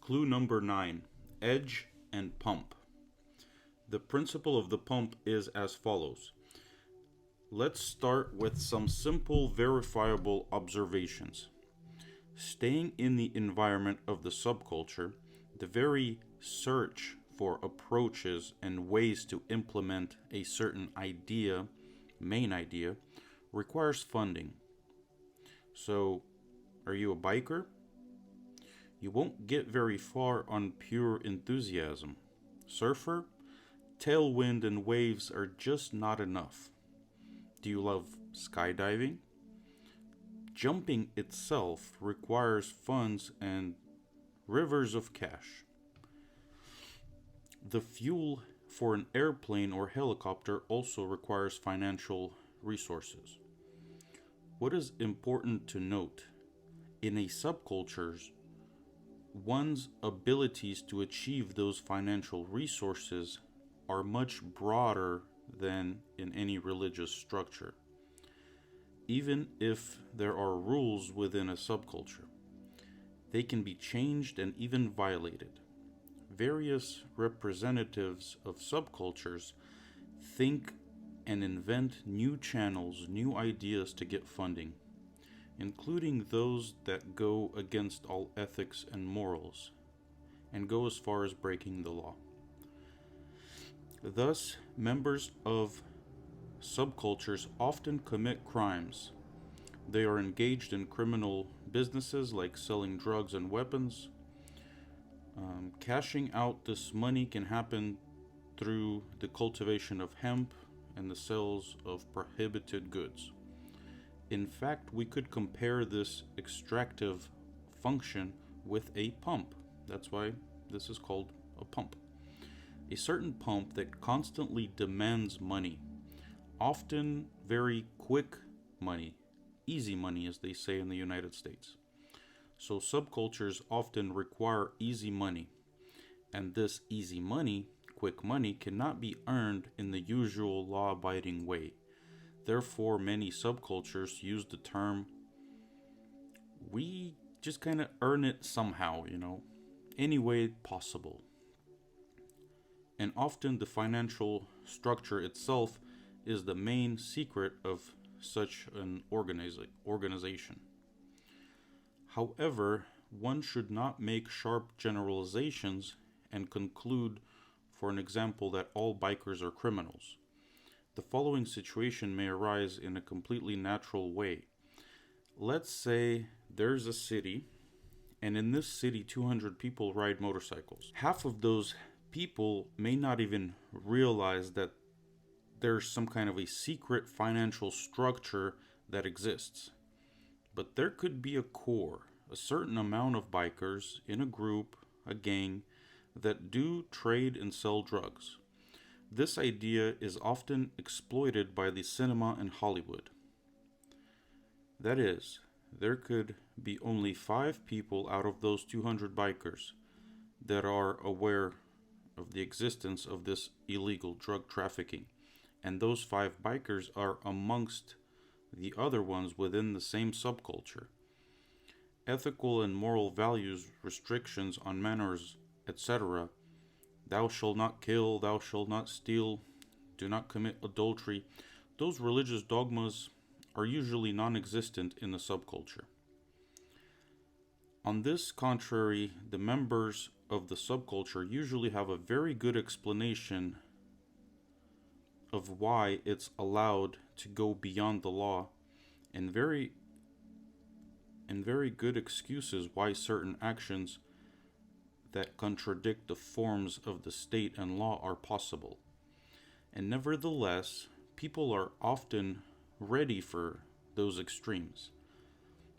Clue number 9: Edge and pump. The principle of the pump is as follows. Let's start with some simple verifiable observations. Staying in the environment of the subculture, the very search for approaches and ways to implement a certain idea, main idea, requires funding. So, are you a biker? You won't get very far on pure enthusiasm. Surfer? Tailwind and waves are just not enough. Do you love skydiving? Jumping itself requires funds and rivers of cash. The fuel for an airplane or helicopter also requires financial resources. What is important to note, in a subculture, one's abilities to achieve those financial resources are much broader than in any religious structure, even if there are rules within a subculture. They can be changed and even violated. Various representatives of subcultures think and invent new channels, new ideas to get funding, including those that go against all ethics and morals, and go as far as breaking the law. Thus, members of subcultures often commit crimes. They are engaged in criminal businesses like selling drugs and weapons. Cashing out this money can happen through the cultivation of hemp and the sales of prohibited goods. In fact, we could compare this extractive function with a pump. That's why this is called a pump. A certain pump that constantly demands money, often very quick money, easy money as they say in the United States. So subcultures often require easy money, and this easy money, quick money, cannot be earned in the usual law-abiding way. Therefore, many subcultures use the term, we just kind of earn it somehow, any way possible. And often the financial structure itself is the main secret of such an organization. However, one should not make sharp generalizations and conclude, for an example, that all bikers are criminals. The following situation may arise in a completely natural way. Let's say there's a city, and in this city 200 people ride motorcycles. Half of those people may not even realize that there's some kind of a secret financial structure that exists. But there could be a core, a certain amount of bikers in a group, a gang, that do trade and sell drugs. This idea is often exploited by the cinema and Hollywood. That is, there could be only 5 people out of those 200 bikers that are aware of the existence of this illegal drug trafficking, and those 5 bikers are amongst the other ones within the same subculture. Ethical and moral values, restrictions on manners, etc., thou shalt not kill, thou shalt not steal, do not commit adultery, those religious dogmas are usually non-existent in the subculture. On this contrary, the members of the subculture usually have a very good explanation of why it's allowed to go beyond the law, and very good excuses why certain actions that contradict the forms of the state and law are possible. And nevertheless, people are often ready for those extremes.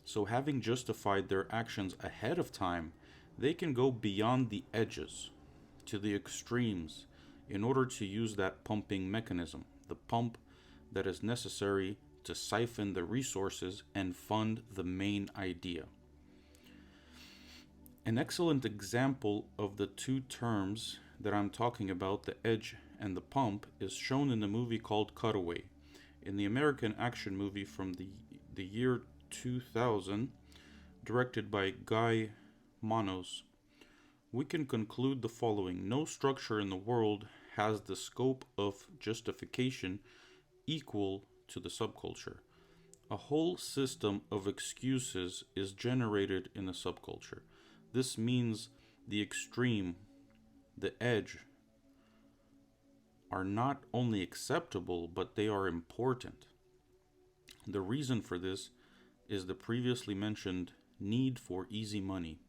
So having justified their actions ahead of time, they can go beyond the edges to the extremes in order to use that pumping mechanism, the pump that is necessary to siphon the resources and fund the main idea. An excellent example of the two terms that I'm talking about, the edge and the pump, is shown in the movie called Cutaway. In the American action movie from the year 2000, directed by Guy Manos, we can conclude the following. No structure in the world has the scope of justification equal to the subculture. A whole system of excuses is generated in a subculture. This means the extreme, the edge, are not only acceptable, but they are important. The reason for this is the previously mentioned need for easy money.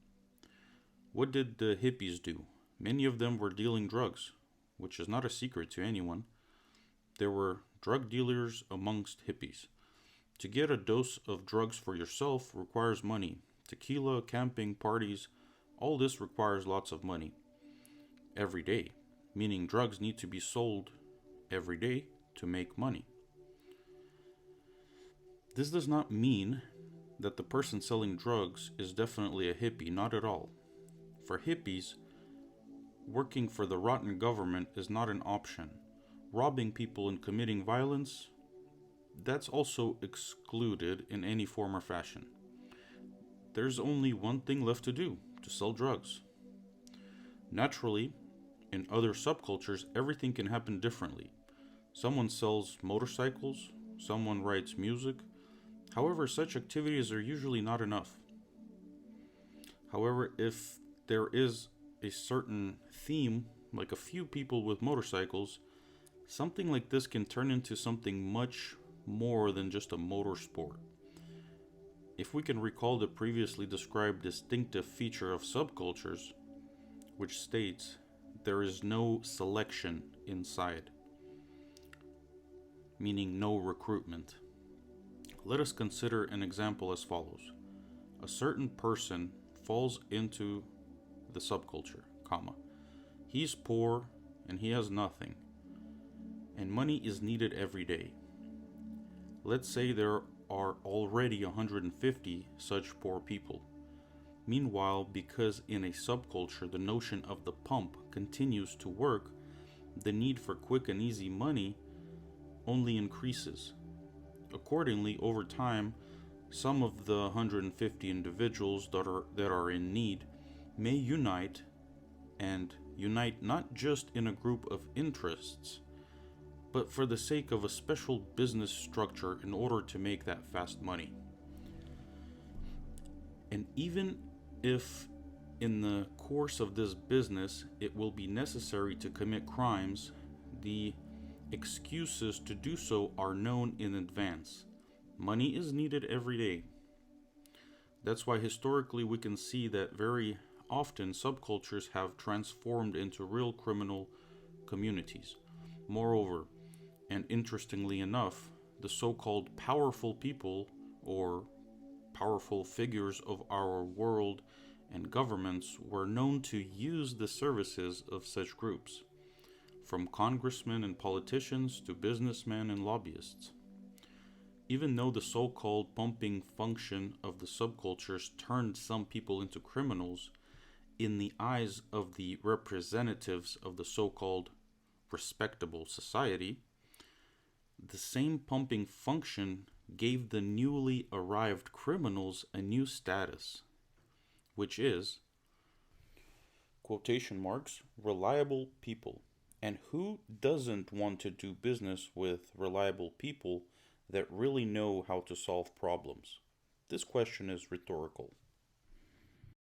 What did the hippies do? Many of them were dealing drugs, which is not a secret to anyone. There were drug dealers amongst hippies. To get a dose of drugs for yourself requires money. Tequila, camping, parties, all this requires lots of money. Every day, meaning drugs need to be sold every day to make money. This does not mean that the person selling drugs is definitely a hippie, not at all. For hippies, working for the rotten government is not an option. Robbing people and committing violence, that's also excluded in any form or fashion. There's only one thing left to do, to sell drugs. Naturally, in other subcultures, everything can happen differently. Someone sells motorcycles, someone writes music. However, such activities are usually not enough. However, if there is a certain theme, like a few people with motorcycles, something like this can turn into something much more than just a motorsport. If we can recall the previously described distinctive feature of subcultures, which states there is no selection inside, meaning no recruitment. Let us consider an example as follows. A certain person falls into the subculture, he's poor and he has nothing, and money is needed every day. Let's say there are already 150 such poor people. Meanwhile, because in a subculture the notion of the pump continues to work, the need for quick and easy money only increases. Accordingly, over time, some of the 150 individuals that are in need may unite, and unite not just in a group of interests, but for the sake of a special business structure in order to make that fast money. And even if in the course of this business it will be necessary to commit crimes, the excuses to do so are known in advance. Money is needed every day. That's why historically we can see that very often subcultures have transformed into real criminal communities. Moreover, and interestingly enough, the so-called powerful people or powerful figures of our world and governments were known to use the services of such groups, from congressmen and politicians to businessmen and lobbyists. Even though the so-called pumping function of the subcultures turned some people into criminals, in the eyes of the representatives of the so-called respectable society, the same pumping function gave the newly arrived criminals a new status, which is, quotation marks, reliable people. And who doesn't want to do business with reliable people that really know how to solve problems? This question is rhetorical.